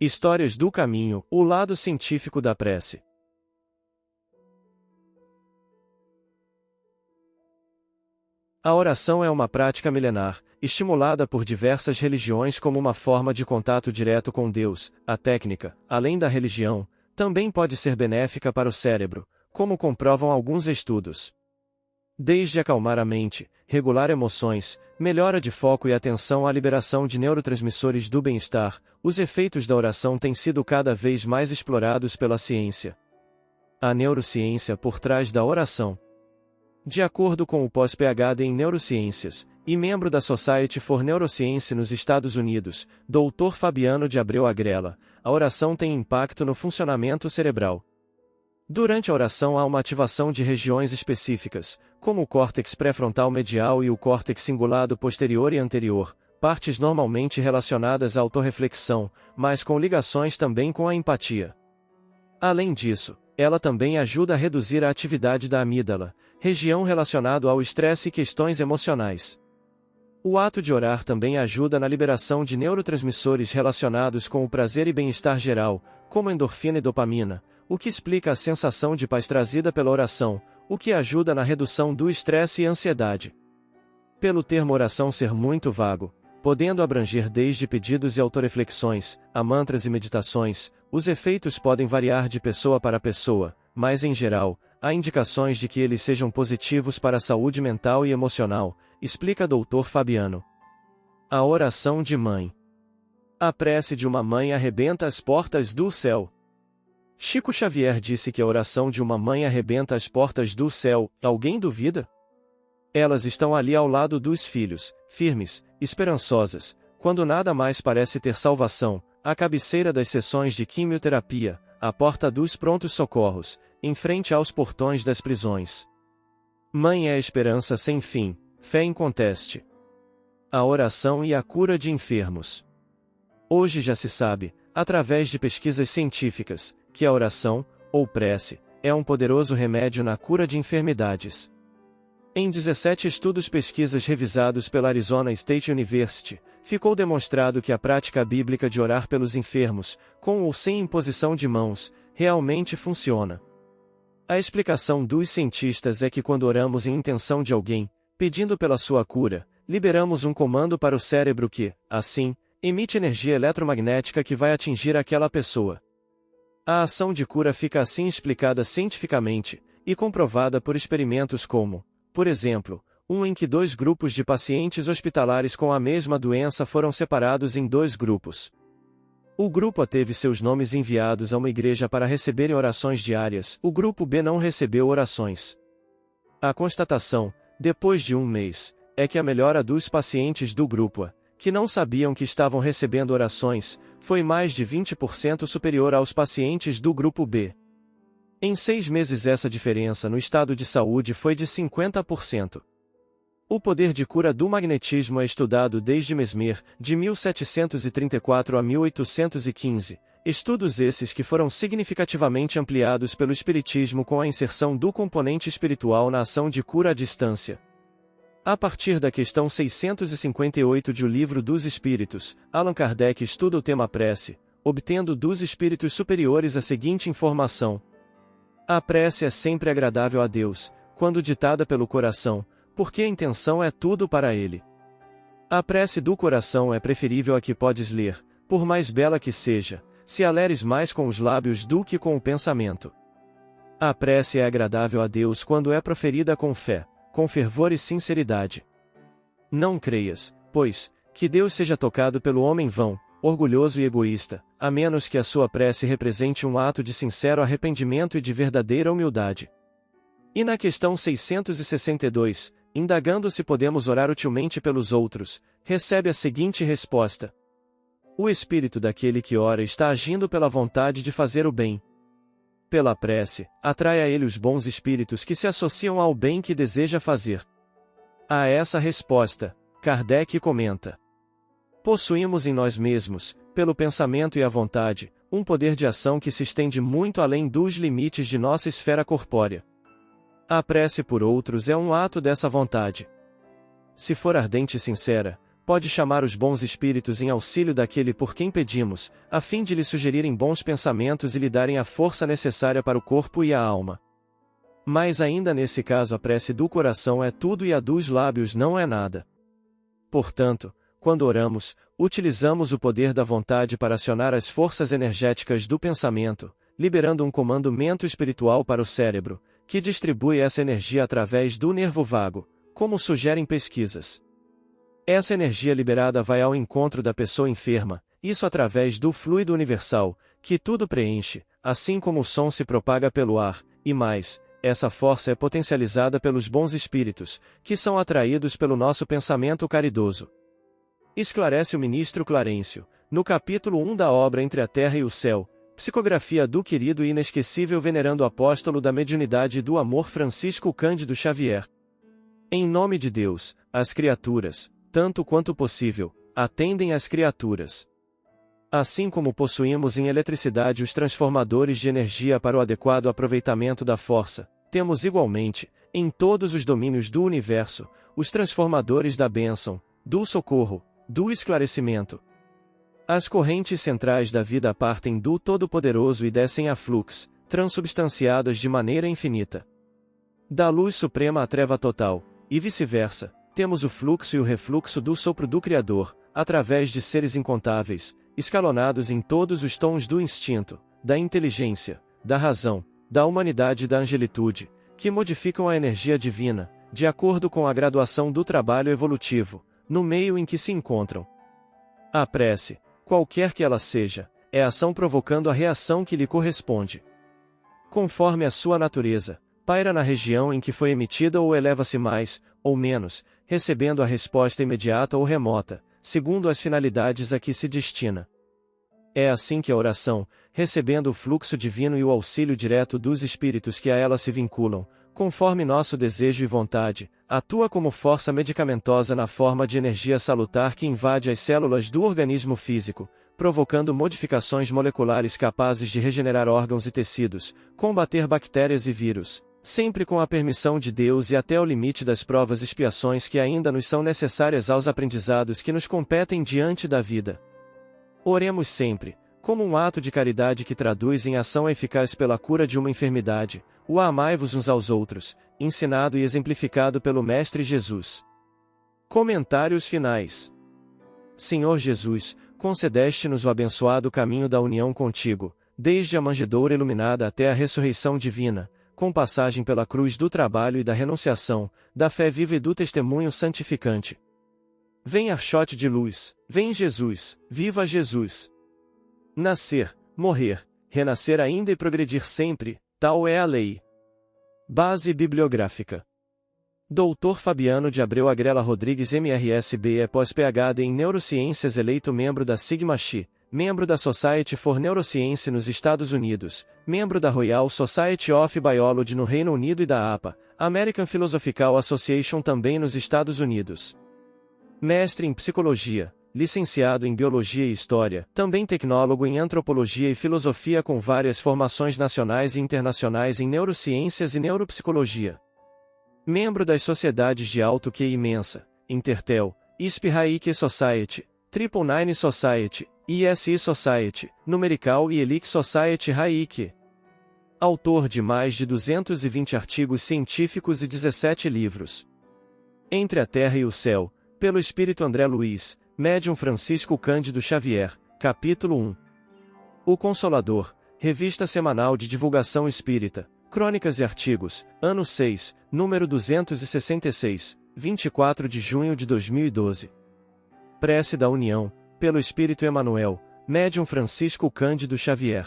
Histórias do caminho, o lado científico da prece. A oração é uma prática milenar, estimulada por diversas religiões como uma forma de contato direto com Deus. A técnica, além da religião, também pode ser benéfica para o cérebro, como comprovam alguns estudos. Desde acalmar a mente, regular emoções, melhora de foco e atenção à liberação de neurotransmissores do bem-estar, os efeitos da oração têm sido cada vez mais explorados pela ciência. A neurociência por trás da oração. De acordo com o pós-PhD em Neurociências, e membro da Society for Neuroscience nos Estados Unidos, Dr. Fabiano de Abreu Agrela, a oração tem impacto no funcionamento cerebral. Durante a oração há uma ativação de regiões específicas, como o córtex pré-frontal medial e o córtex cingulado posterior e anterior, partes normalmente relacionadas à autorreflexão, mas com ligações também com a empatia. Além disso, ela também ajuda a reduzir a atividade da amígdala, região relacionada ao estresse e questões emocionais. O ato de orar também ajuda na liberação de neurotransmissores relacionados com o prazer e bem-estar geral, como endorfina e dopamina, o que explica a sensação de paz trazida pela oração, o que ajuda na redução do estresse e ansiedade. Pelo termo oração ser muito vago, podendo abranger desde pedidos e autorreflexões, a mantras e meditações, os efeitos podem variar de pessoa para pessoa, mas em geral, há indicações de que eles sejam positivos para a saúde mental e emocional, explica Dr. Fabiano. A oração de mãe. A prece de uma mãe arrebenta as portas do céu. Chico Xavier disse que a oração de uma mãe arrebenta as portas do céu. Alguém duvida? Elas estão ali ao lado dos filhos, firmes, esperançosas, quando nada mais parece ter salvação, à cabeceira das sessões de quimioterapia, à porta dos prontos-socorros, em frente aos portões das prisões. Mãe é a esperança sem fim, fé inconteste. A oração e a cura de enfermos. Hoje já se sabe, através de pesquisas científicas, que a oração, ou prece, é um poderoso remédio na cura de enfermidades. Em 17 estudos pesquisas revisados pela Arizona State University, ficou demonstrado que a prática bíblica de orar pelos enfermos, com ou sem imposição de mãos, realmente funciona. A explicação dos cientistas é que quando oramos em intenção de alguém, pedindo pela sua cura, liberamos um comando para o cérebro que, assim, emite energia eletromagnética que vai atingir aquela pessoa. A ação de cura fica assim explicada cientificamente, e comprovada por experimentos como, por exemplo, um em que 2 grupos de pacientes hospitalares com a mesma doença foram separados em 2 grupos. O grupo A teve seus nomes enviados a uma igreja para receberem orações diárias, o grupo B não recebeu orações. A constatação, depois de 1 mês, é que a melhora dos pacientes do grupo A, que não sabiam que estavam recebendo orações, foi mais de 20% superior aos pacientes do grupo B. Em 6 meses essa diferença no estado de saúde foi de 50%. O poder de cura do magnetismo é estudado desde Mesmer, de 1734 a 1815, estudos esses que foram significativamente ampliados pelo Espiritismo com a inserção do componente espiritual na ação de cura à distância. A partir da questão 658 de O Livro dos Espíritos, Allan Kardec estuda o tema prece, obtendo dos espíritos superiores a seguinte informação: a prece é sempre agradável a Deus, quando ditada pelo coração, porque a intenção é tudo para Ele. A prece do coração é preferível à que podes ler, por mais bela que seja, se a leres mais com os lábios do que com o pensamento. A prece é agradável a Deus quando é proferida com fé, com fervor e sinceridade. Não creias, pois, que Deus seja tocado pelo homem vão, orgulhoso e egoísta, a menos que a sua prece represente um ato de sincero arrependimento e de verdadeira humildade. E na questão 662, indagando se podemos orar utilmente pelos outros, recebe a seguinte resposta: o espírito daquele que ora está agindo pela vontade de fazer o bem. Pela prece, atrai a ele os bons espíritos que se associam ao bem que deseja fazer. A essa resposta, Kardec comenta: possuímos em nós mesmos, pelo pensamento e a vontade, um poder de ação que se estende muito além dos limites de nossa esfera corpórea. A prece por outros é um ato dessa vontade. Se for ardente e sincera, pode chamar os bons espíritos em auxílio daquele por quem pedimos, a fim de lhe sugerirem bons pensamentos e lhe darem a força necessária para o corpo e a alma. Mas ainda nesse caso a prece do coração é tudo e a dos lábios não é nada. Portanto, quando oramos, utilizamos o poder da vontade para acionar as forças energéticas do pensamento, liberando um comando mento espiritual para o cérebro, que distribui essa energia através do nervo vago, como sugerem pesquisas. Essa energia liberada vai ao encontro da pessoa enferma, isso através do fluido universal, que tudo preenche, assim como o som se propaga pelo ar, e mais, essa força é potencializada pelos bons espíritos, que são atraídos pelo nosso pensamento caridoso. Esclarece o ministro Clarencio, no capítulo 1 da obra Entre a Terra e o Céu, psicografia do querido e inesquecível venerando apóstolo da mediunidade e do amor Francisco Cândido Xavier. Em nome de Deus, as criaturas, tanto quanto possível, atendem às criaturas. Assim como possuímos em eletricidade os transformadores de energia para o adequado aproveitamento da força, temos igualmente, em todos os domínios do universo, os transformadores da bênção, do socorro, do esclarecimento. As correntes centrais da vida partem do Todo-Poderoso e descem a fluxo, transubstanciadas de maneira infinita. Da luz suprema à treva total, e vice-versa, temos o fluxo e o refluxo do sopro do Criador, através de seres incontáveis, escalonados em todos os tons do instinto, da inteligência, da razão, da humanidade e da angelitude, que modificam a energia divina, de acordo com a graduação do trabalho evolutivo, no meio em que se encontram. A prece, qualquer que ela seja, é ação provocando a reação que lhe corresponde. Conforme a sua natureza, paira na região em que foi emitida ou eleva-se mais, ou menos, recebendo a resposta imediata ou remota, segundo as finalidades a que se destina. É assim que a oração, recebendo o fluxo divino e o auxílio direto dos espíritos que a ela se vinculam, conforme nosso desejo e vontade, atua como força medicamentosa na forma de energia salutar que invade as células do organismo físico, provocando modificações moleculares capazes de regenerar órgãos e tecidos, combater bactérias e vírus, sempre com a permissão de Deus e até o limite das provas e expiações que ainda nos são necessárias aos aprendizados que nos competem diante da vida. Oremos sempre, como um ato de caridade que traduz em ação eficaz pela cura de uma enfermidade, o amai-vos uns aos outros, ensinado e exemplificado pelo Mestre Jesus. Comentários finais. Senhor Jesus, concedeste-nos o abençoado caminho da união contigo, desde a manjedoura iluminada até a ressurreição divina, com passagem pela cruz do trabalho e da renunciação, da fé viva e do testemunho santificante. Vem Archote de luz, vem Jesus, viva Jesus! Nascer, morrer, renascer ainda e progredir sempre, tal é a lei. Base bibliográfica. Dr. Fabiano de Abreu Agrela Rodrigues MRSB é pós-PhD em Neurociências, eleito membro da Sigma Chi, membro da Society for Neuroscience nos Estados Unidos, membro da Royal Society of Biology no Reino Unido e da APA, American Philosophical Association também nos Estados Unidos. Mestre em Psicologia, licenciado em Biologia e História, também tecnólogo em Antropologia e Filosofia com várias formações nacionais e internacionais em Neurociências e Neuropsicologia. Membro das sociedades de Alto QI Mensa, Intertel, ISP-Reiki Society, 999 Society, ISI Society, Numerical e Elix Society Reiki. Autor de mais de 220 artigos científicos e 17 livros. Entre a Terra e o Céu, pelo Espírito André Luiz, Médium Francisco Cândido Xavier, capítulo 1. O Consolador, revista semanal de divulgação espírita, crônicas e artigos, ano 6, número 266, 24 de junho de 2012. Prece da União, pelo Espírito Emanuel, Médium Francisco Cândido Xavier.